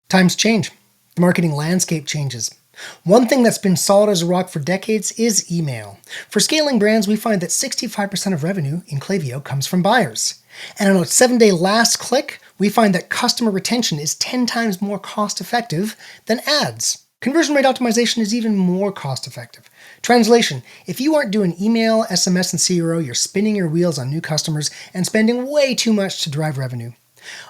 Times change. The marketing landscape changes. One thing that's been solid as a rock for decades is email. For scaling brands, we find that 65% of revenue in Klaviyo comes from buyers. And on a 7-day last click, we find that customer retention is 10 times more cost-effective than ads. Conversion rate optimization is even more cost-effective. Translation: if you aren't doing email, SMS, and CRO, you're spinning your wheels on new customers and spending way too much to drive revenue.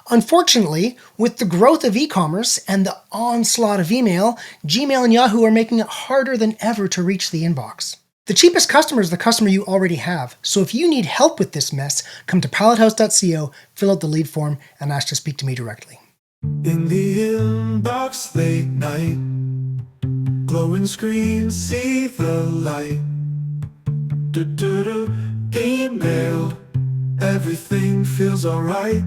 Unfortunately, with the growth of e-commerce and the onslaught of email, Gmail and Yahoo are making it harder than ever to reach the inbox. The cheapest customer is the customer you already have, so if you need help with this mess, come to pilothouse.co, fill out the lead form, and ask to speak to me directly. In the inbox late night, glowing screen, see the light. Email, everything feels alright.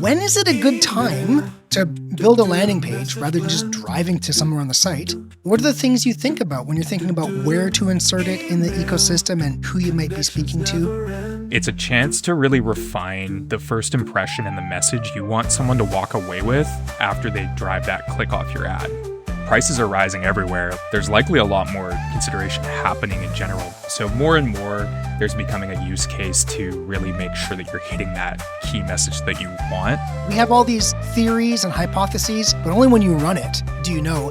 When is it a good time to build a landing page rather than just driving to somewhere on the site? What are the things you think about when you're thinking about where to insert it in the ecosystem and who you might be speaking to? It's a chance to really refine the first impression and the message you want someone to walk away with after they drive that click off your ad. Prices are rising everywhere. There's likely a lot more consideration happening in general. So more and more, there's becoming a use case to really make sure that you're hitting that key message that you want. We have all these theories and hypotheses, but only when you run it do you know.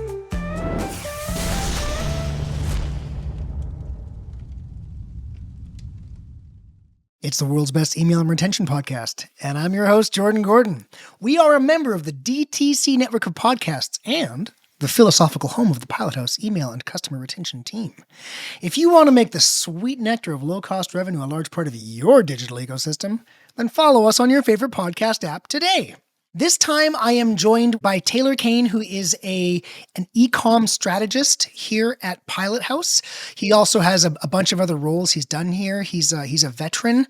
It's the world's best email and retention podcast, and I'm your host, Jordan Gordon. We are a member of the DTC network of podcasts and the philosophical home of the Pilothouse email and customer retention team. If you want to make the sweet nectar of low-cost revenue a large part of your digital ecosystem, then follow us on your favorite podcast app today. This time, I am joined by Taylor Cain, who is an e-com strategist here at Pilothouse. He also has a bunch of other roles he's done here. He's a veteran,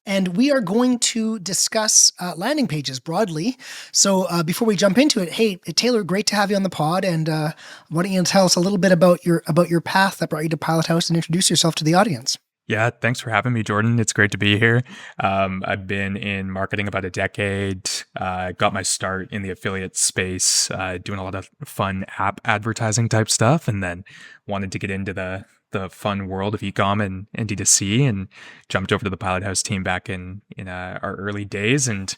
and we are going to discuss landing pages broadly. So before we jump into it, hey, Taylor, great to have you on the pod. And why don't you tell us a little bit about your path that brought you to Pilothouse and introduce yourself to the audience? Yeah, thanks for having me, Jordan. It's great to be here. I've been in marketing about a decade, got my start in the affiliate space, doing a lot of fun app advertising type stuff, and then wanted to get into the fun world of e-com and D2C, and jumped over to the Pilothouse team back in our early days. And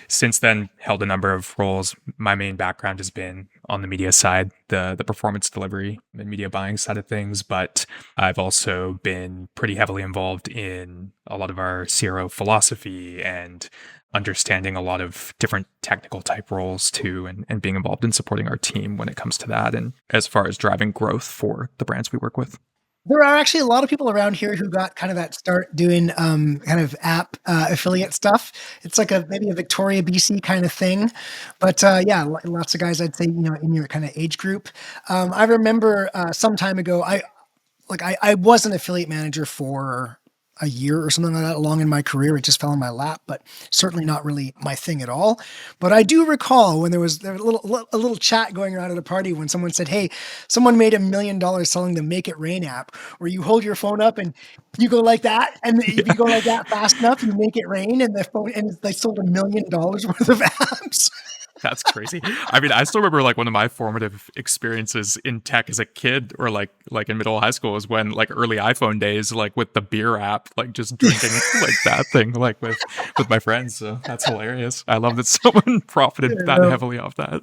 since then, held a number of roles. My main background has been on the media side, the performance delivery and media buying side of things, but I've also been pretty heavily involved in a lot of our CRO philosophy and understanding a lot of different technical type roles too, and being involved in supporting our team when it comes to that, and as far as driving growth for the brands we work with. There are actually a lot of people around here who got kind of that start doing kind of app affiliate stuff. It's like maybe a Victoria, BC kind of thing. But yeah, lots of guys, I'd say, in your kind of age group. I remember some time ago, I was an affiliate manager for a year or something like that along in my career. It just fell in my lap, but certainly not really my thing at all. But I do recall when there was a little chat going around at a party when someone said, hey, someone made $1 million selling the Make It Rain app, where you hold your phone up and you go like that. And if you go like that fast enough, you make it rain, and the phone, and they sold $1 million worth of apps. That's crazy. I mean, I still remember like one of my formative experiences in tech as a kid, or like in middle high school, was when like early iPhone days, like with the beer app, like just drinking like that thing, like with my friends. So that's hilarious. I love that someone profited that heavily off that.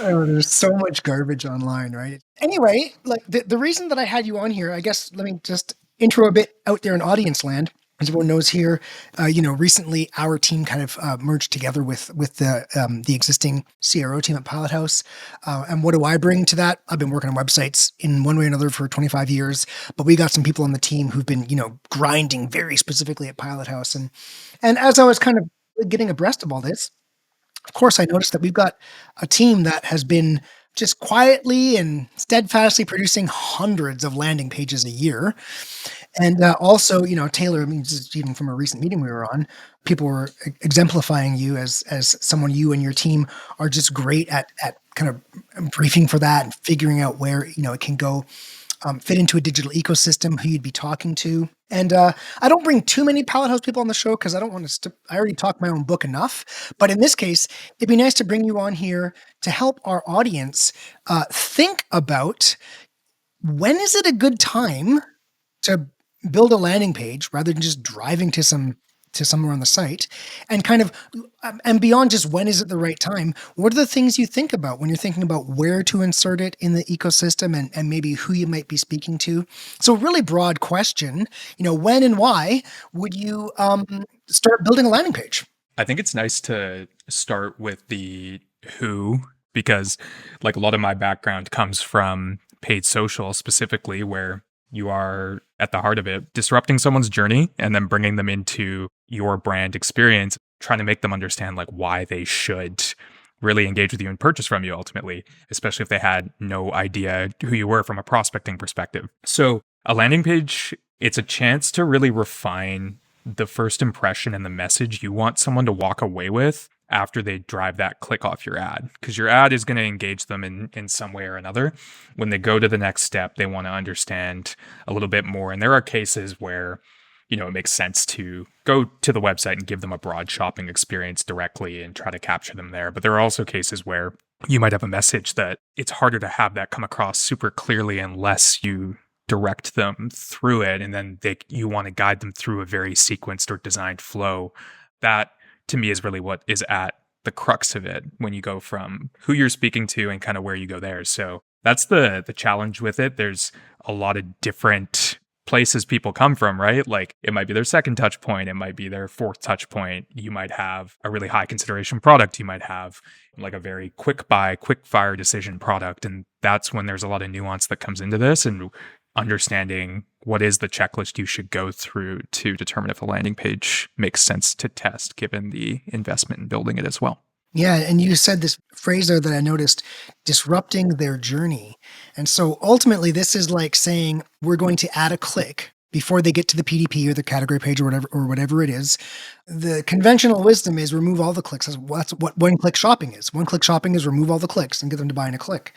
Oh, there's so much garbage online, right? Anyway, like the reason that I had you on here, I guess, let me just intro a bit out there in audience land. As everyone knows here, recently our team kind of merged together with the existing CRO team at Pilothouse. And what do I bring to that? I've been working on websites in one way or another for 25 years, but we got some people on the team who've been, grinding very specifically at Pilothouse. And as I was kind of getting abreast of all this, of course, I noticed that we've got a team that has been just quietly and steadfastly producing hundreds of landing pages a year. And also, Taylor, I mean, just even from a recent meeting we were on, people were exemplifying you as someone, you and your team are just great at kind of briefing for that and figuring out where, it can go fit into a digital ecosystem, who you'd be talking to. And I don't bring too many Pallet House people on the show because I don't want to. I already talked my own book enough. But in this case, it'd be nice to bring you on here to help our audience think about when is it a good time to build a landing page rather than just driving to somewhere on the site, and kind of and beyond just when is it the right time, what are the things you think about when you're thinking about where to insert it in the ecosystem, and maybe who you might be speaking to. So really broad question, when and why would you start building a landing page? I think it's nice to start with the who, because like a lot of my background comes from paid social specifically, where you are at the heart of it, disrupting someone's journey and then bringing them into your brand experience, trying to make them understand like why they should really engage with you and purchase from you ultimately, especially if they had no idea who you were from a prospecting perspective. So a landing page, it's a chance to really refine the first impression and the message you want someone to walk away with after they drive that click off your ad, because your ad is going to engage them in some way or another. When they go to the next step, they want to understand a little bit more. And there are cases where, it makes sense to go to the website and give them a broad shopping experience directly and try to capture them there. But there are also cases where you might have a message that it's harder to have that come across super clearly unless you direct them through it. And then you want to guide them through a very sequenced or designed flow. That to me is really what is at the crux of it when you go from who you're speaking to and kind of where you go there. So that's the challenge with it. There's a lot of different places people come from, right? Like it might be their second touch point. It might be their fourth touch point. You might have a really high consideration product. You might have like a very quick buy, quick fire decision product. And that's when there's a lot of nuance that comes into this, and understanding what is the checklist you should go through to determine if a landing page makes sense to test, given the investment in building it as well. Yeah, and you said this phrase there that I noticed, disrupting their journey. And so ultimately, this is like saying we're going to add a click before they get to the PDP or the category page or whatever it is. The conventional wisdom is remove all the clicks. That's what one-click shopping is. One-click shopping is remove all the clicks and get them to buy in a click.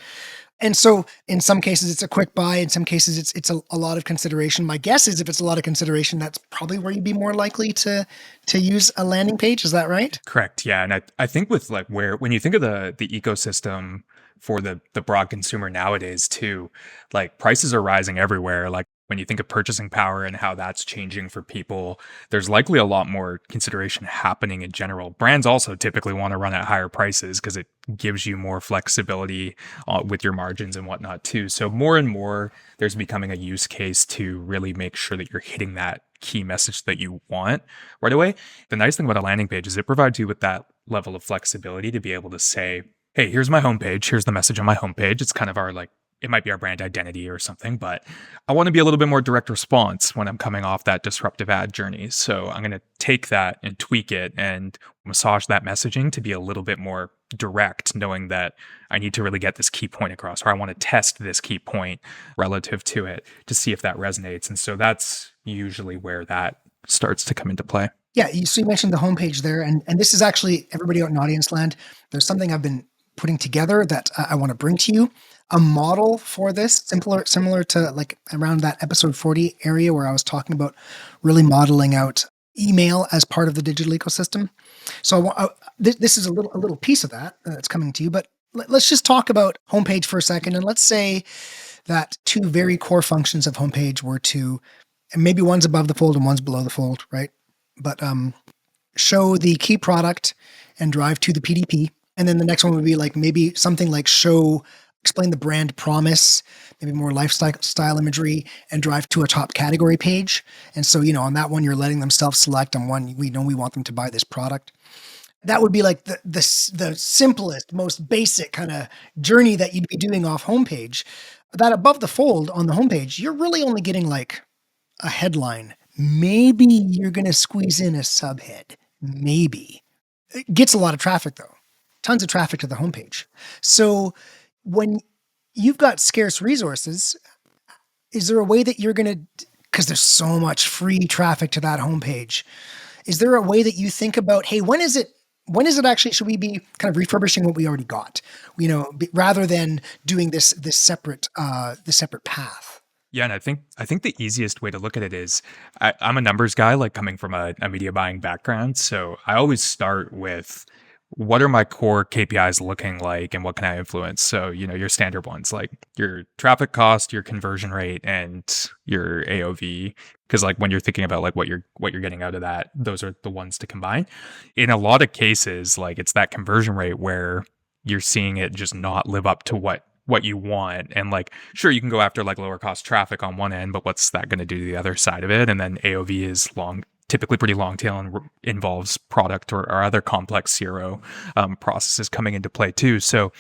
And so in some cases, it's a quick buy. In some cases, it's a lot of consideration. My guess is if it's a lot of consideration, that's probably where you'd be more likely to use a landing page. Is that right? Correct. Yeah. And I think with like when you think of the ecosystem for the broad consumer nowadays too, like prices are rising everywhere. Like when you think of purchasing power and how that's changing for people, there's likely a lot more consideration happening in general. Brands also typically want to run at higher prices because it gives you more flexibility with your margins and whatnot too. So more and more, there's becoming a use case to really make sure that you're hitting that key message that you want right away. The nice thing about a landing page is it provides you with that level of flexibility to be able to say, hey, here's my homepage. Here's the message on my homepage. It's kind of our it might be our brand identity or something, but I want to be a little bit more direct response when I'm coming off that disruptive ad journey. So I'm going to take that and tweak it and massage that messaging to be a little bit more direct, knowing that I need to really get this key point across, or I want to test this key point relative to it to see if that resonates. And so that's usually where that starts to come into play. Yeah. So you mentioned the homepage there, and this is actually everybody out in audience land. There's something I've been putting together that I want to bring to you. A model for this, similar to like around that episode 40 area where I was talking about really modeling out email as part of the digital ecosystem. So this is a little piece of that that's coming to you, but let's just talk about homepage for a second. And let's say that two very core functions of homepage were to, and maybe one's above the fold and one's below the fold, right? But show the key product and drive to the PDP. And then the next one would be like maybe something like explain the brand promise, maybe more lifestyle imagery, and drive to a top category page. And so, on that one, you're letting them self-select. On one, we know we want them to buy this product. That would be like the simplest, most basic kind of journey that you'd be doing off homepage. That above the fold on the homepage, you're really only getting like a headline. Maybe you're going to squeeze in a subhead. Maybe. It gets a lot of traffic though. Tons of traffic to the homepage. So when you've got scarce resources, is there a way that you're going to, because there's so much free traffic to that homepage, is there a way that you think about, hey, when is it actually, should we be kind of refurbishing what we already got, rather than doing this separate path? Yeah, and I think the easiest way to look at it is I'm a numbers guy, like coming from a media buying background. So I always start with what are my core KPIs looking like and what can I influence? So, your standard ones like your traffic cost, your conversion rate, and your AOV. Because like when you're thinking about like what you're getting out of that, those are the ones to combine. In a lot of cases, like it's that conversion rate where you're seeing it just not live up to what you want. And like, sure, you can go after like lower cost traffic on one end, but what's that going to do to the other side of it? And then AOV is typically pretty long tail and involves product or other complex CRO processes coming into play too. So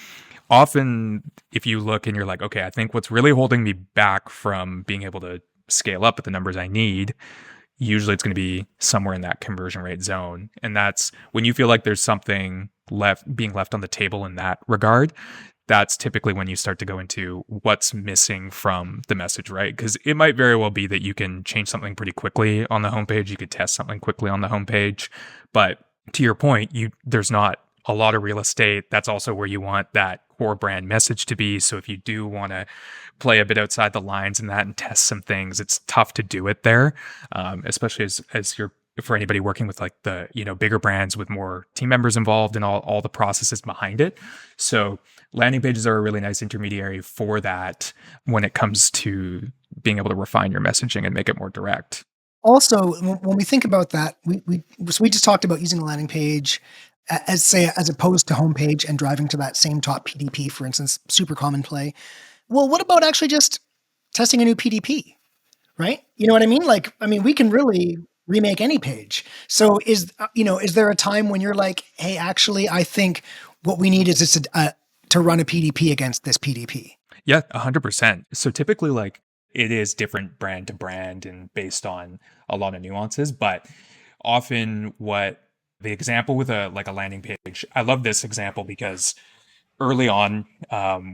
often if you look and you're like, okay, I think what's really holding me back from being able to scale up at the numbers I need, usually it's going to be somewhere in that conversion rate zone. And that's when you feel like there's something being left on the table in that regard. That's typically when you start to go into what's missing from the message, right? Because it might very well be that you can change something pretty quickly on the homepage. You could test something quickly on the homepage. But to your point, there's not a lot of real estate. That's also where you want that core brand message to be. So if you do want to play a bit outside the lines in that and test some things, it's tough to do it there, especially as you're for anybody working with like the bigger brands with more team members involved and all the processes behind it. So landing pages are a really nice intermediary for that when it comes to being able to refine your messaging and make it more direct. Also, when we think about that, we just talked about using a landing page as opposed to homepage and driving to that same top PDP, for instance, super common play. Well, what about actually just testing a new PDP, right? You know what I mean? Like, we can really remake any page. So is there a time when you're like, hey, actually, I think what we need is just to run a PDP against this PDP? Yeah, 100%. So typically, like, it is different brand to brand and based on a lot of nuances, but often what the example with a landing page, I love this example because early on,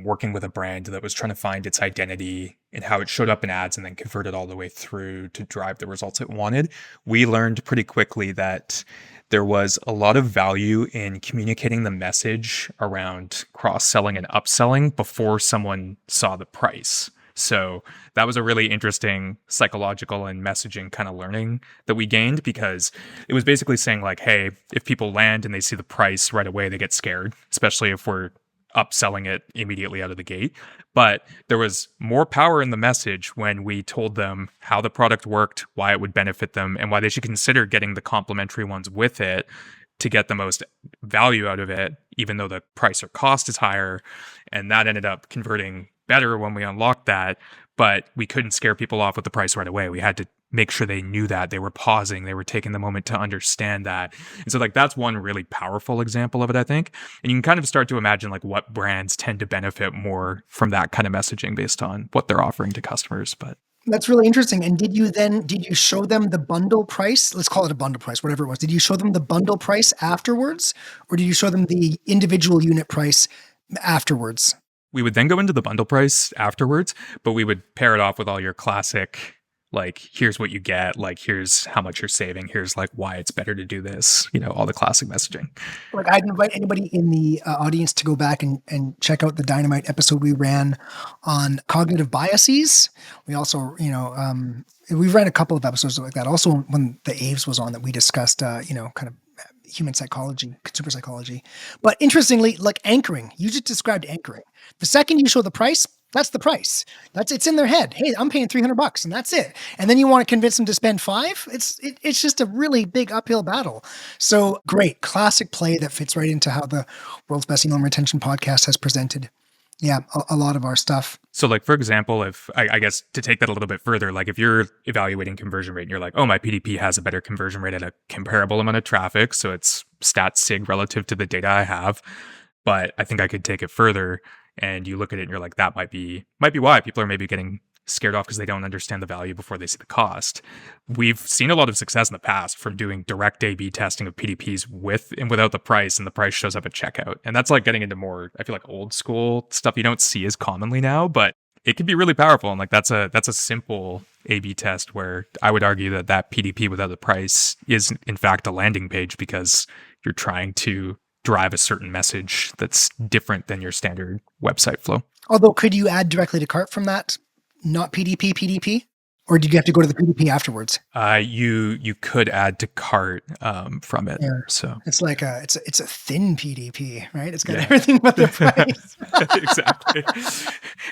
working with a brand that was trying to find its identity and how it showed up in ads and then converted all the way through to drive the results it wanted, we learned pretty quickly that there was a lot of value in communicating the message around cross-selling and upselling before someone saw the price. So that was a really interesting psychological and messaging kind of learning that we gained, because it was basically saying like, hey, if people land and they see the price right away, they get scared, especially if we're upselling it immediately out of the gate. But there was more power in the message when we told them how the product worked, why it would benefit them, and why they should consider getting the complementary ones with it to get the most value out of it, even though the price or cost is higher. And that ended up converting better when we unlocked that, but we couldn't scare people off with the price right away. We had to make sure they knew that, they were pausing, they were taking the moment to understand that. And so like that's one really powerful example of it, I think. And you can kind of start to imagine like what brands tend to benefit more from that kind of messaging based on what they're offering to customers. But that's really interesting. And did you show them the bundle price? Let's call it a bundle price, whatever it was. Did you show them the bundle price afterwards, or did you show them the individual unit price afterwards? We would then go into the bundle price afterwards, but we would pair it off with all your classic, like, here's what you get, like, here's how much you're saving, here's like why it's better to do this, all the classic messaging. Like, I'd invite anybody in the audience to go back and check out the Dynamite episode we ran on cognitive biases. We also, we ran a couple of episodes like that. Also, when the Aves was on, that we discussed, kind of human psychology, consumer psychology. But interestingly, like anchoring, you just described anchoring. The second you show the price, that's the price. It's in their head. Hey, I'm paying $300 and that's it. And then you want to convince them to spend $5? It's just a really big uphill battle. So great, classic play that fits right into how the World's Best Email Retention podcast has presented. Yeah, a lot of our stuff. So like, for example, if I guess to take that a little bit further, like if you're evaluating conversion rate and you're like, oh, my PDP has a better conversion rate at a comparable amount of traffic, so it's stat sig relative to the data I have, but I think I could take it further. And you look at it and you're like, that might be why people are maybe getting scared off, because they don't understand the value before they see the cost. We've seen a lot of success in the past from doing direct A/B testing of PDPs with and without the price, and the price shows up at checkout. And that's like getting into more, I feel like, old school stuff you don't see as commonly now, but it can be really powerful. And like that's a simple A/B test where I would argue that PDP without the price is in fact a landing page, because you're trying to drive a certain message that's different than your standard website flow. Although, could you add directly to cart from that not PDP? Or did you have to go to the PDP afterwards? You could add to cart from it. Yeah. So It's like it's a thin PDP, right? It's got yeah. everything but the price. Exactly.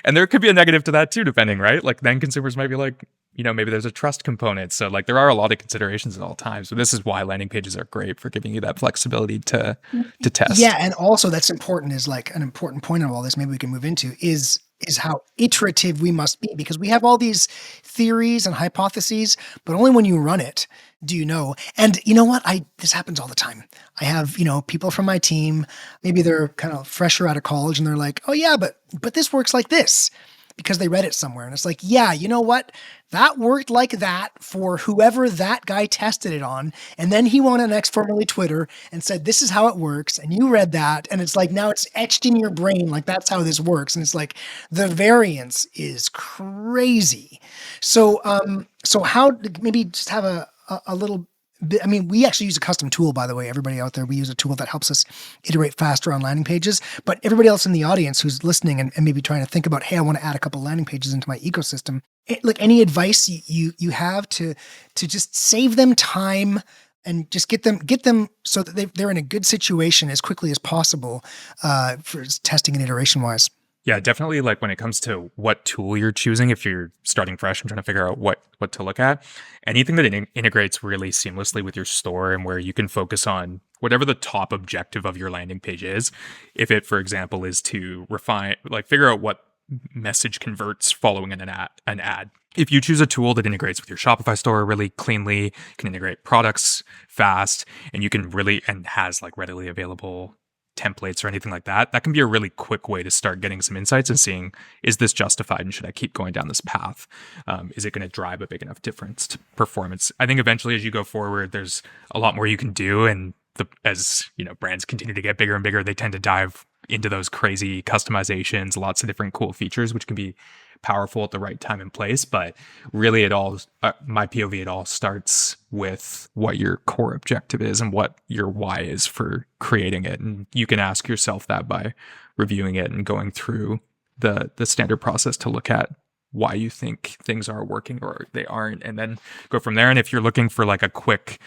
And there could be a negative to that too, depending, right? Like then consumers might be like, maybe there's a trust component. So like there are a lot of considerations at all times. So this is why landing pages are great for giving you that flexibility to test. Yeah, and also that's important is like an important point of all this, maybe we can move into is how iterative we must be, because we have all these theories and hypotheses, but only when you run it do you know. And you know what? This happens all the time. I have, people from my team, maybe they're kind of fresher out of college and they're like, "Oh yeah, but this works like this." Because they read it somewhere. And it's like, yeah, you know what? That worked like that for whoever that guy tested it on. And then he went on X, formerly Twitter, and said, this is how it works. And you read that. And it's like, now it's etched in your brain. Like, that's how this works. And it's like, the variance is crazy. So how, maybe just have a little bit, I mean, we actually use a custom tool, by the way, everybody out there, we use a tool that helps us iterate faster on landing pages, but everybody else in the audience who's listening and maybe trying to think about, hey, I want to add a couple landing pages into my ecosystem. Like any advice you have to just save them time and just get them so that they're in a good situation as quickly as possible for testing and iteration wise. Yeah, definitely. Like when it comes to what tool you're choosing, if you're starting fresh and trying to figure out what to look at, anything that integrates really seamlessly with your store and where you can focus on whatever the top objective of your landing page is. If it, for example, is to figure out what message converts following an ad. If you choose a tool that integrates with your Shopify store really cleanly, can integrate products fast, and you can and has like readily available templates or anything like that, that can be a really quick way to start getting some insights and seeing, is this justified and should I keep going down this path? Is it going to drive a big enough difference to performance? I think eventually as you go forward, there's a lot more you can do. And as brands continue to get bigger and bigger, they tend to dive into those crazy customizations, lots of different cool features, which can be powerful at the right time and place. But really my POV, it all starts with what your core objective is and what your why is for creating it. And you can ask yourself that by reviewing it and going through the standard process to look at why you think things are working or they aren't, and then go from there. And if you're looking for like a quick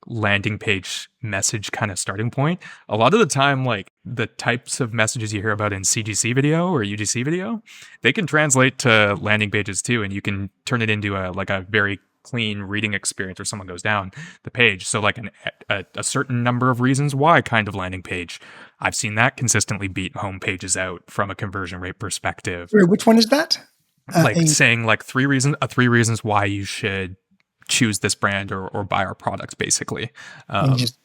landing page message kind of starting point, a lot of the time, like the types of messages you hear about in CGC video or UGC video, they can translate to landing pages too, and you can turn it into a very clean reading experience where someone goes down the page. So like a certain number of reasons why kind of landing page, I've seen that consistently beat home pages out from a conversion rate perspective. Which one is that? Saying like three reasons why you should choose this brand or buy our products, basically. And just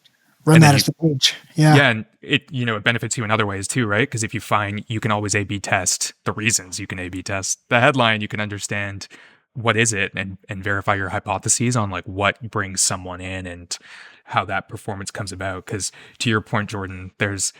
run that as the page. Yeah. Yeah. And it benefits you in other ways too, right? Because if you find you can always A/B test the reasons, you can A/B test the headline, you can understand what is it and verify your hypotheses on like what brings someone in and how that performance comes about. Because to your point, Jordan, there's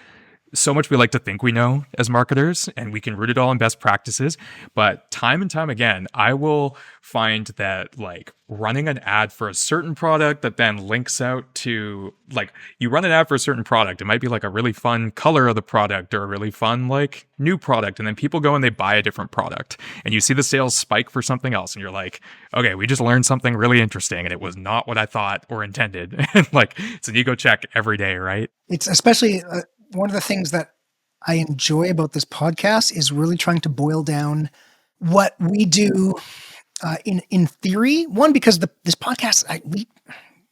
so much we like to think we know as marketers, and we can root it all in best practices. But time and time again, I will find that like running an ad for a certain product that then links out to like, you run an ad for a certain product. It might be like a really fun color of the product or a really fun like new product. And then people go and they buy a different product and you see the sales spike for something else. And you're like, okay, we just learned something really interesting and it was not what I thought or intended. And like, it's an ego check every day, right? It's especially one of the things that I enjoy about this podcast is really trying to boil down what we do in theory. One, because this podcast,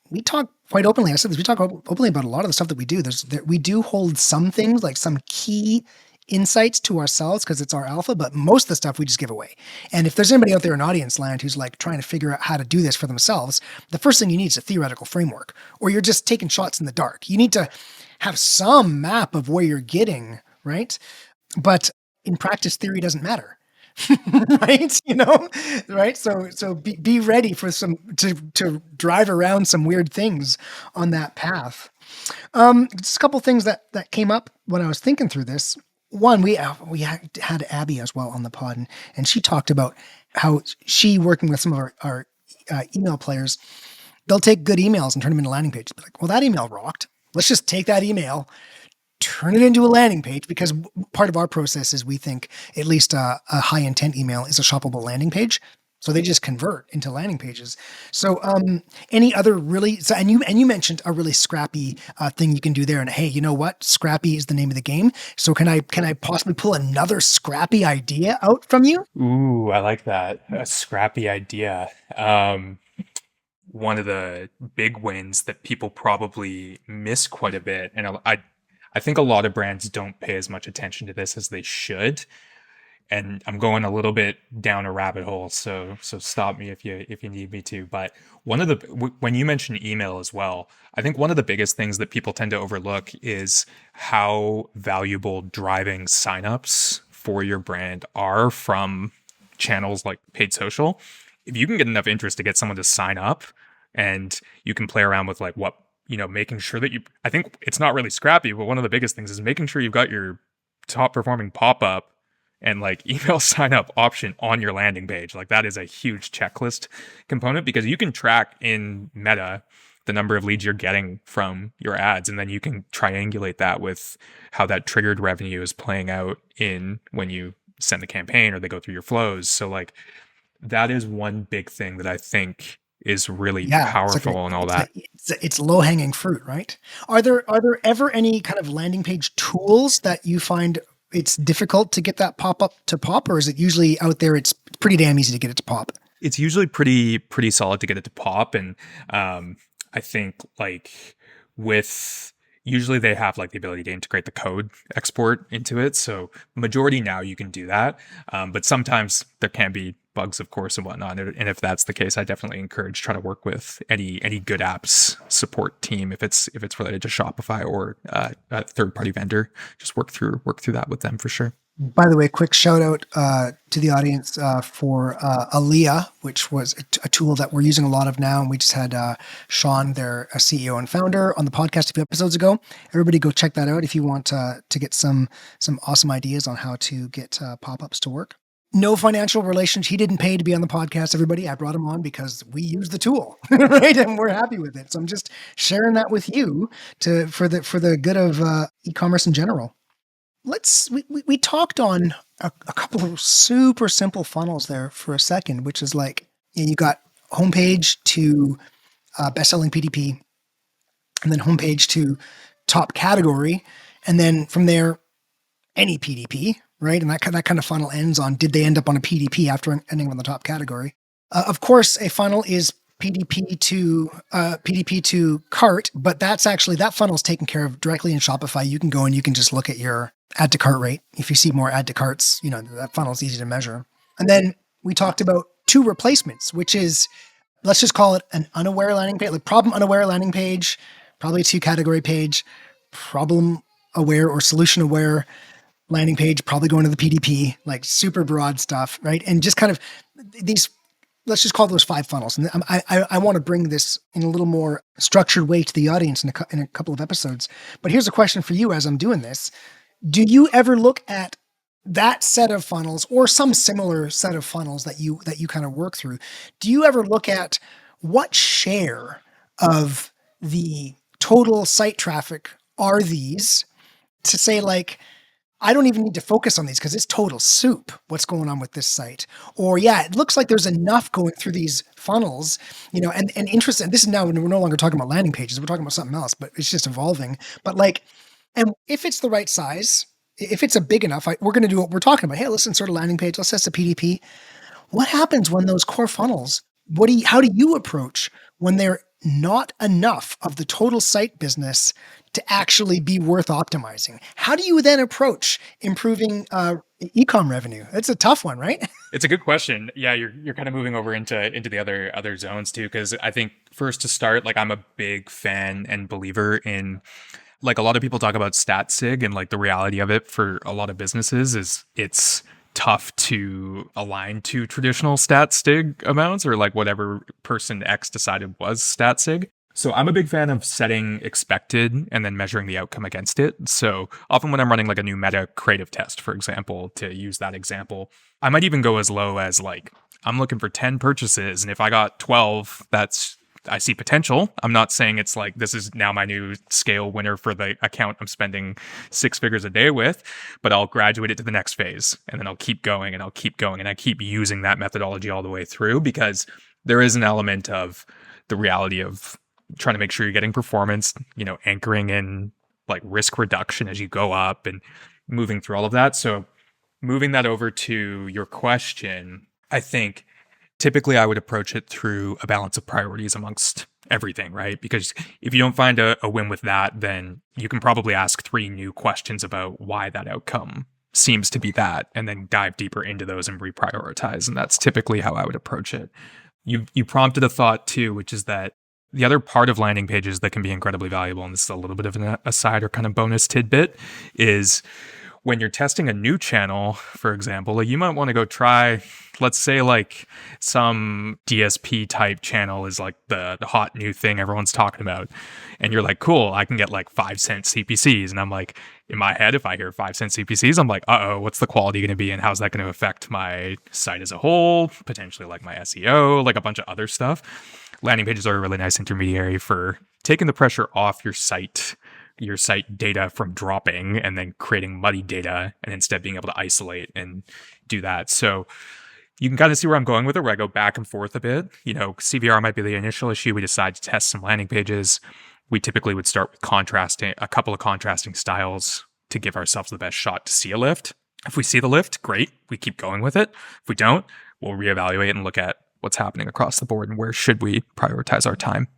we talk quite openly. I said this, we talk openly about a lot of the stuff that we do. We do hold some things, like some key insights to ourselves because it's our alpha, but most of the stuff we just give away. And if there's anybody out there in audience land who's like trying to figure out how to do this for themselves, the first thing you need is a theoretical framework, or you're just taking shots in the dark. You need to have some map of where you're getting, right? But in practice, theory doesn't matter. Right? Right? So be ready for some to drive around some weird things on that path. Just a couple things that came up when I was thinking through this. One, we had Abby as well on the pod, and she talked about how she, working with some of our email players, they'll take good emails and turn them into landing pages. Be like, well, that email rocked. Let's just take that email, turn it into a landing page, because part of our process is we think at least a high intent email is a shoppable landing page. So they just convert into landing pages. So any other really, so, and you mentioned a really scrappy thing you can do there. And hey, you know what? Scrappy is the name of the game. So can I possibly pull another scrappy idea out from you? Ooh, I like that. A scrappy idea. One of the big wins that people probably miss quite a bit, and I think a lot of brands don't pay as much attention to this as they should. And I'm going a little bit down a rabbit hole, so stop me if you need me to. But one of the when you mention email as well, I think one of the biggest things that people tend to overlook is how valuable driving signups for your brand are from channels like paid social. If you can get enough interest to get someone to sign up, and you can play around with like what, making sure that I think it's not really scrappy, but one of the biggest things is making sure you've got your top performing pop-up and like email sign up option on your landing page. Like that is a huge checklist component, because you can track in Meta the number of leads you're getting from your ads, and then you can triangulate that with how that triggered revenue is playing out in when you send the campaign or they go through your flows. So like that is one big thing that I think is really powerful and all that. It's low hanging fruit, right? Are there ever any kind of landing page tools that you find it's difficult to get that pop up to pop, or is it usually out there? It's pretty damn easy to get it to pop. It's usually pretty solid to get it to pop, and I think like usually they have like the ability to integrate the code export into it. So majority now you can do that, but sometimes there can be bugs, of course, and whatnot. And if that's the case, I definitely encourage try to work with any good apps support team if it's related to Shopify or a third party vendor. Just work through that with them for sure. By the way, quick shout out to the audience for Aaliyah, which was a tool that we're using a lot of now. And we just had Sean, their CEO and founder, on the podcast a few episodes ago. Everybody go check that out if you want to get some awesome ideas on how to get pop-ups to work. No financial relations. He didn't pay to be on the podcast, everybody. I brought him on because we use the tool, right? And we're happy with it. So I'm just sharing that with you for the good of e-commerce in general. We talked on a couple of super simple funnels there for a second, which is like, you got homepage to best-selling PDP, and then homepage to top category, and then from there, any PDP, right? And that kind of funnel ends on, did they end up on a PDP after ending on the top category? Of course, a funnel is PDP to cart, but that's actually, that funnel is taken care of directly in Shopify. You can go and you can just look at your add to cart rate. If you see more add to carts, that funnel is easy to measure. And then we talked about 2 replacements, which is, let's just call it an unaware landing page, like problem unaware landing page, probably a 2 category page, problem aware or solution aware landing page, probably going to the PDP, like super broad stuff, right? And just kind of these, let's just call those 5 funnels. And I want to bring this in a little more structured way to the audience in a couple of episodes. But here's a question for you as I'm doing this. Do you ever look at that set of funnels or some similar set of funnels that you kind of work through? Do you ever look at what share of the total site traffic are these, to say like, I don't even need to focus on these because it's total soup what's going on with this site? Or it looks like there's enough going through these funnels, and interesting. This is now, we're no longer talking about landing pages. We're talking about something else, but it's just evolving. But like, and if it's the right size, if it's a big enough, we're going to do what we're talking about. Hey, listen, sort of landing page, let's test the PDP. What happens when those core funnels, how do you approach when they're not enough of the total site business to actually be worth optimizing? How do you then approach improving e-com revenue? It's a tough one, right? It's a good question. Yeah, you're kind of moving over into the other zones too, because I think first to start, like I'm a big fan and believer in, like, a lot of people talk about stat sig, and like the reality of it for a lot of businesses is it's tough to align to traditional stat sig amounts, or like whatever person X decided was stat sig. So I'm a big fan of setting expected and then measuring the outcome against it. So often when I'm running like a new meta creative test, for example, to use that example, I might even go as low as like, I'm looking for 10 purchases. And if I got 12, that's I see potential. I'm not saying it's like this is now my new scale winner for the account I'm spending 6 figures a day with, but I'll graduate it to the next phase, and then I'll keep going and I'll keep going, and I keep using that methodology all the way through, because there is an element of the reality of trying to make sure you're getting performance, anchoring in like risk reduction as you go up and moving through all of that. So moving that over to your question, I think typically I would approach it through a balance of priorities amongst everything, right? Because if you don't find a win with that, then you can probably ask 3 new questions about why that outcome seems to be that, and then dive deeper into those and reprioritize. And that's typically how I would approach it. You prompted a thought too, which is that the other part of landing pages that can be incredibly valuable, and this is a little bit of an aside or kind of bonus tidbit, is when you're testing a new channel, for example, like you might want to go try, let's say like some DSP type channel is like the hot new thing everyone's talking about. And you're like, cool, I can get like 5-cent CPCs. And I'm like, in my head, if I hear 5-cent CPCs, I'm like, what's the quality going to be? And how's that going to affect my site as a whole? Potentially like my SEO, like a bunch of other stuff. Landing pages are a really nice intermediary for taking the pressure off your site data from dropping and then creating muddy data, and instead being able to isolate and do that. So you can kind of see where I'm going with it, where I go back and forth a bit. CVR might be the initial issue. We decide to test some landing pages. We typically would start with a couple of contrasting styles to give ourselves the best shot to see a lift. If we see the lift, great, we keep going with it. If we don't, we'll reevaluate and look at what's happening across the board and where should we prioritize our time.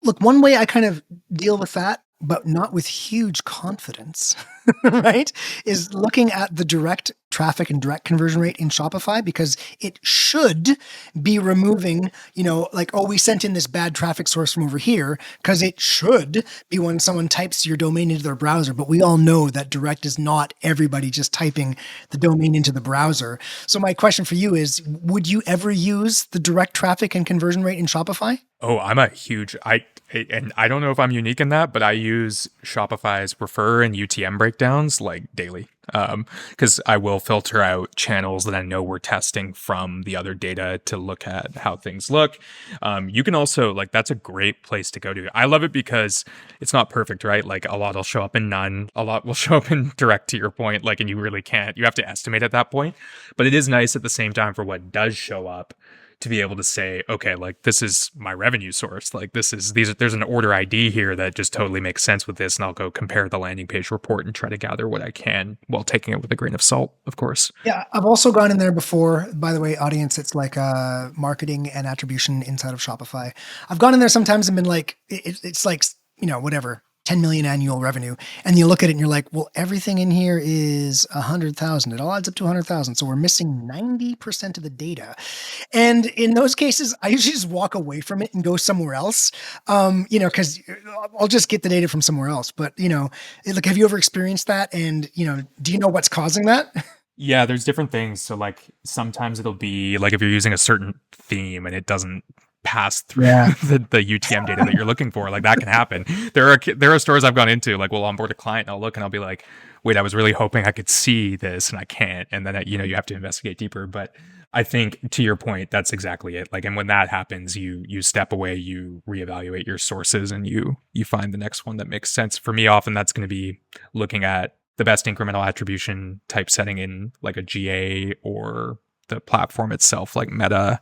Look, one way I kind of deal with that, but not with huge confidence, right, is looking at the direct traffic and direct conversion rate in Shopify, because it should be removing, we sent in this bad traffic source from over here, because it should be when someone types your domain into their browser. But we all know that direct is not everybody just typing the domain into the browser. So my question for you is, would you ever use the direct traffic and conversion rate in Shopify? Oh, and I don't know if I'm unique in that, but I use Shopify's refer and UTM breakdowns like daily, because I will filter out channels that I know we're testing from the other data to look at how things look. You can also, that's a great place to go to. I love it because it's not perfect, right? Like a lot will show up in none, a lot will show up in direct, to your point, and you really can't, you have to estimate at that point. But it is nice at the same time for what does show up to be able to say, okay, this is my revenue source. There's an order ID here that just totally makes sense with this. And I'll go compare the landing page report and try to gather what I can while taking it with a grain of salt, of course. Yeah, I've also gone in there before. By the way, audience, it's like marketing and attribution inside of Shopify. I've gone in there sometimes and been like, it's like, whatever, 10 million annual revenue. And you look at it and you're like, well, everything in here is 100,000. It all adds up to 100,000. So we're missing 90% of the data. And in those cases, I usually just walk away from it and go somewhere else. Because I'll just get the data from somewhere else. But, have you ever experienced that? And, do you know what's causing that? Yeah, there's different things. So sometimes it'll be if you're using a certain theme and it doesn't pass through the UTM data that you're looking for, that can happen. There are stores I've gone into, we'll onboard a client and I'll look and I'll be like, wait, I was really hoping I could see this and I can't. And then, you have to investigate deeper. But I think to your point, that's exactly it. And when that happens, you step away, you reevaluate your sources, and you find the next one that makes sense. For me, often that's going to be looking at the best incremental attribution type setting in a GA or the platform itself, like Meta,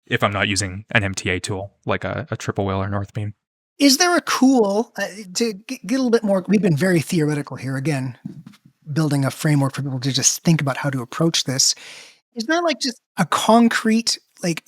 if I'm not using an MTA tool like a Triple Whale or Northbeam. Is there a cool, to get a little bit more, we've been very theoretical here, again, building a framework for people to just think about how to approach this. Is there just a concrete,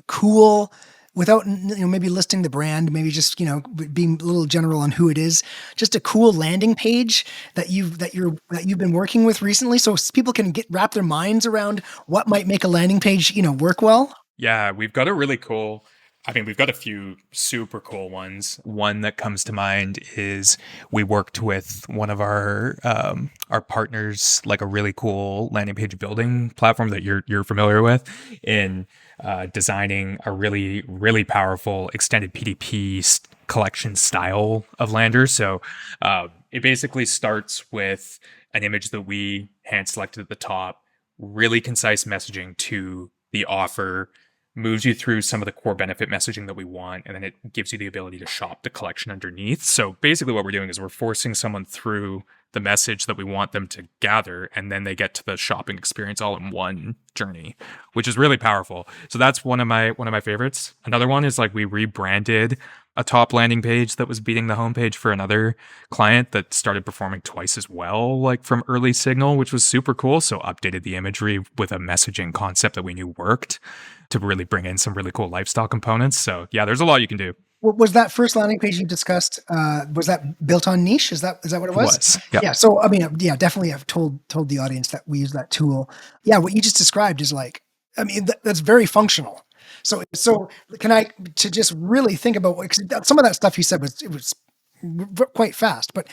cool, without maybe listing the brand, maybe just being a little general on who it is, just a cool landing page that you've been working with recently, so people can wrap their minds around what might make a landing page work well? Yeah, we've got we've got a few super cool ones. One that comes to mind is we worked with one of our partners, a really cool landing page building platform that you're familiar with, in designing a really, really powerful extended PDP collection style of landers. So it basically starts with an image that we hand selected at the top, really concise messaging to the offer, moves you through some of the core benefit messaging that we want, and then it gives you the ability to shop the collection underneath. So basically what we're doing is we're forcing someone through the message that we want them to gather, and then they get to the shopping experience all in one journey, which is really powerful. So that's one of my favorites. Another one is like we rebranded a top landing page that was beating the homepage for another client that started performing twice as well, like from early signal, which was super cool. So updated the imagery with a messaging concept that we knew worked to really bring in some really cool lifestyle components. So yeah, there's a lot you can do. Was that first landing page you discussed? Was that built on niche? Is that what it was? Yeah. Yeah. So I mean, yeah, definitely. I've told the audience that we use that tool. Yeah. What you just described is like, I mean, that's very functional. So can I to just really think about some of that stuff you said was quite fast, but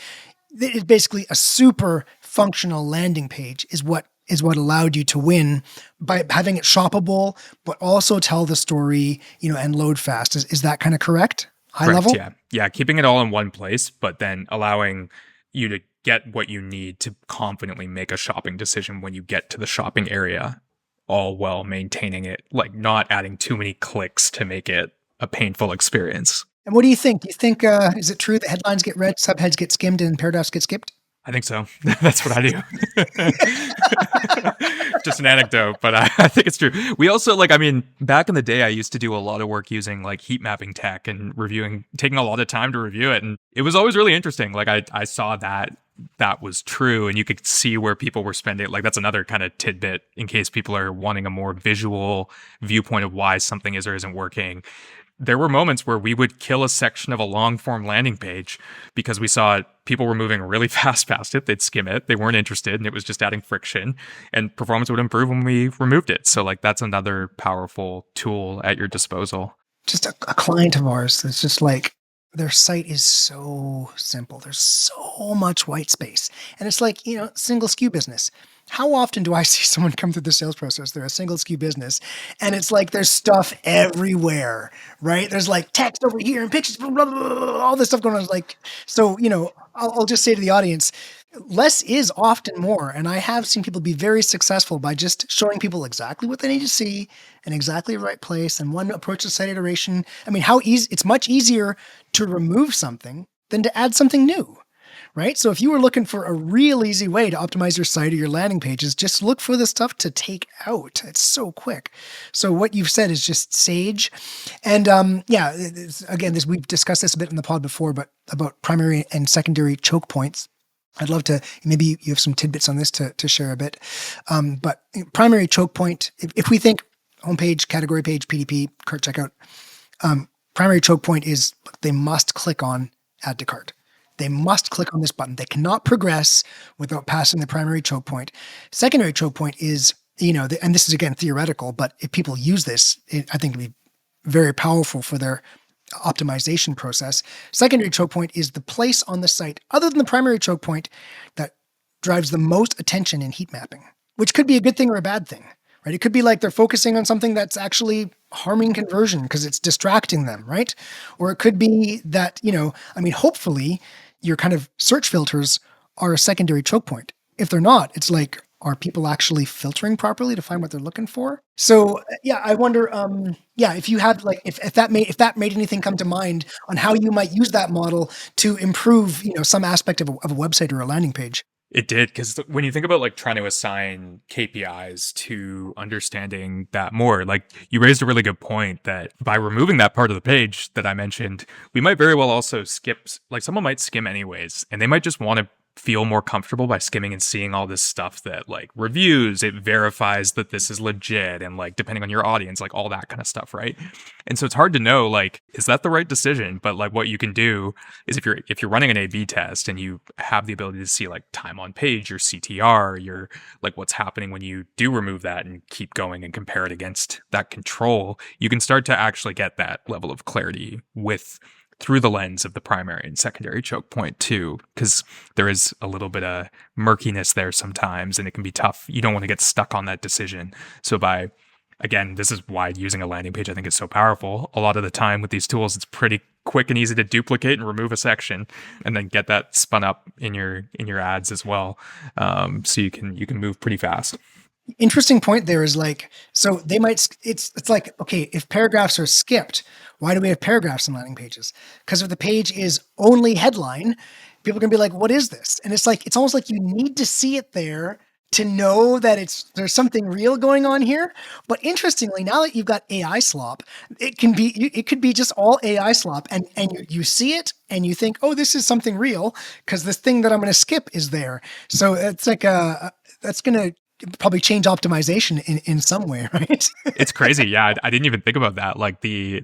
it's basically a super functional landing page is what allowed you to win by having it shoppable, but also tell the story, and load fast. Is that kind of correct? High level? Yeah. Yeah. Keeping it all in one place, but then allowing you to get what you need to confidently make a shopping decision when you get to the shopping area, all while maintaining it, like not adding too many clicks to make it a painful experience. And what do you think? Do you think, is it true that headlines get read, subheads get skimmed, and paragraphs get skipped? I think so. That's what I do. Just an anecdote, but I think it's true. We also back in the day, I used to do a lot of work using like heat mapping tech and taking a lot of time to review it. And it was always really interesting. Like I saw that was true, and you could see where people were spending. Like that's another kind of tidbit in case people are wanting a more visual viewpoint of why something is or isn't working. There were moments where we would kill a section of a long form landing page because we saw people were moving really fast past it. They'd skim it. They weren't interested, and it was just adding friction, and performance would improve when we removed it. So like that's another powerful tool at your disposal. Just a client of ours that's just like, their site is so simple. There's so much white space. And it's like, single SKU business. How often do I see someone come through the sales process? They're a single SKU business, and it's like there's stuff everywhere, right? There's like text over here and pictures, blah, blah, blah, all this stuff going on. Like, so, I'll just say to the audience, less is often more. And I have seen people be very successful by just showing people exactly what they need to see and exactly the right place and one approach to site iteration. I mean, it's much easier to remove something than to add something new. Right? So if you were looking for a real easy way to optimize your site or your landing pages, just look for the stuff to take out. It's so quick. So what you've said is just sage. And again, we've discussed this a bit in the pod before, but about primary and secondary choke points. I'd love to, maybe you have some tidbits on this to share a bit. But primary choke point, if we think homepage, category page, PDP, cart checkout, primary choke point is they must click on add to cart. They must click on this button. They cannot progress without passing the primary choke point. Secondary choke point is, and this is again theoretical, but if people use this, I think it'd be very powerful for their optimization process. Secondary choke point is the place on the site, other than the primary choke point, that drives the most attention in heat mapping, which could be a good thing or a bad thing, right? It could be like they're focusing on something that's actually harming conversion because it's distracting them, right? Or it could be that, hopefully, your kind of search filters are a secondary choke point. If they're not, it's like, are people actually filtering properly to find what they're looking for? So yeah, I wonder, if you had if that made anything come to mind on how you might use that model to improve, some aspect of a website or a landing page. It did, because when you think about trying to assign KPIs to understanding that more, you raised a really good point that by removing that part of the page that I mentioned, we might very well also skip, someone might skim anyways, and they might just want to feel more comfortable by skimming and seeing all this stuff that reviews, it verifies that this is legit, and depending on your audience, all that kind of stuff, right? And so it's hard to know, is that the right decision? But what you can do is if you're running an A/B test and you have the ability to see time on page, your CTR, your what's happening when you do remove that and keep going and compare it against that control, you can start to actually get that level of clarity through the lens of the primary and secondary choke point too, because there is a little bit of murkiness there sometimes, and it can be tough. You don't want to get stuck on that decision. So again, this is why using a landing page I think is so powerful. A lot of the time with these tools, it's pretty quick and easy to duplicate and remove a section, and then get that spun up in your ads as well. So you can move pretty fast. Interesting point there is like, so they might, it's like, okay, if paragraphs are skipped, why do we have paragraphs on landing pages? Because if the page is only headline, people are gonna be like, what is this? And it's like, it's almost like you need to see it there to know that there's something real going on here. But interestingly, now that you've got AI slop, it could be just all AI slop, and you see it and you think, oh, this is something real because this thing that I'm going to skip is there. So it's like that's going to probably change optimization in some way, right? It's crazy. Yeah, I didn't even think about that. Like the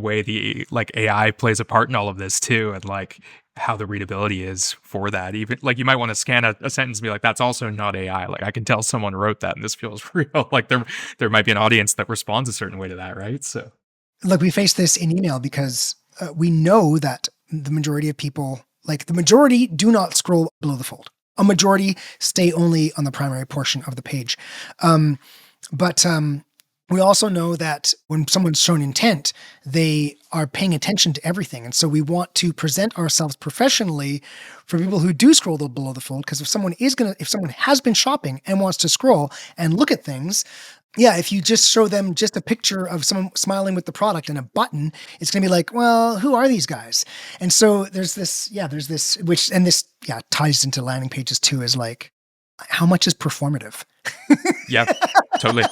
way the like AI plays a part in all of this too, and like how the readability is for that. Even like you might want to scan a sentence and be like, that's also not AI. Like I can tell someone wrote that and this feels real. Like there might be an audience that responds a certain way to that, right? So Look, we face this in email because we know that the majority of people, like the majority, do not scroll below the fold. A majority stay only on the primary portion of the page. But we also know that when someone's shown intent, they are paying attention to everything. And so we want to present ourselves professionally for people who do scroll below the fold. Because if someone has been shopping and wants to scroll and look at things, yeah, if you just show them just a picture of someone smiling with the product and a button, it's going to be like, well, who are these guys? And so there's this, this ties into landing pages too, is like, how much is performative? yeah, totally.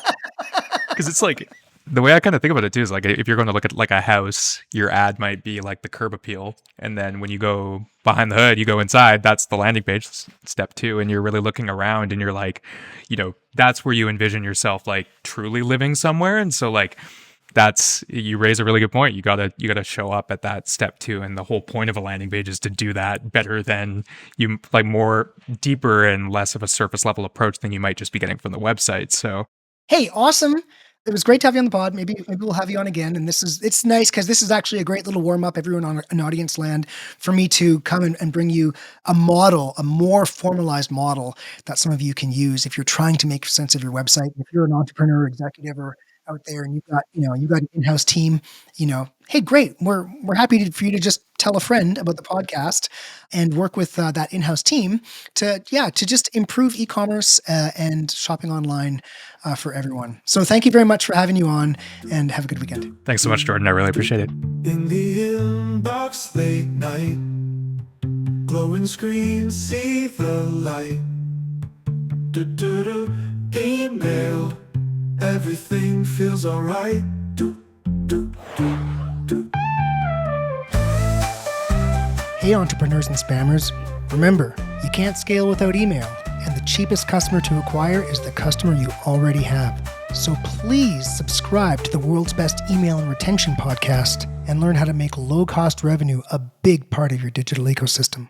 Because it's like the way I kind of think about it too is like if you're going to look at like a house, your ad might be like the curb appeal, and then when you go behind the hood, you go inside. That's the landing page, step 2, and you're really looking around, and you're like, that's where you envision yourself like truly living somewhere. And so like you raise a really good point. You gotta show up at that step 2, and the whole point of a landing page is to do that better than you like more deeper and less of a surface level approach than you might just be getting from the website. So. Hey, awesome. It was great to have you on the pod. Maybe we'll have you on again. And it's nice because this is actually a great little warm up, everyone on an audience land, for me to come and bring you a model, a more formalized model that some of you can use if you're trying to make sense of your website. If you're an entrepreneur, executive, or out there, and you've got an in-house team, hey, great. We're happy for you to just tell a friend about the podcast and work with that in-house team to just improve e-commerce and shopping online for everyone. So thank you very much for having you on, and have a good weekend. Thanks so much, Jordan. I really appreciate it. In the inbox late night, glowing screen, see the light. Email, everything feels alright. Hey, entrepreneurs and spammers. Remember, you can't scale without email, and the cheapest customer to acquire is the customer you already have. So please subscribe to the world's best email and retention podcast and learn how to make low-cost revenue a big part of your digital ecosystem.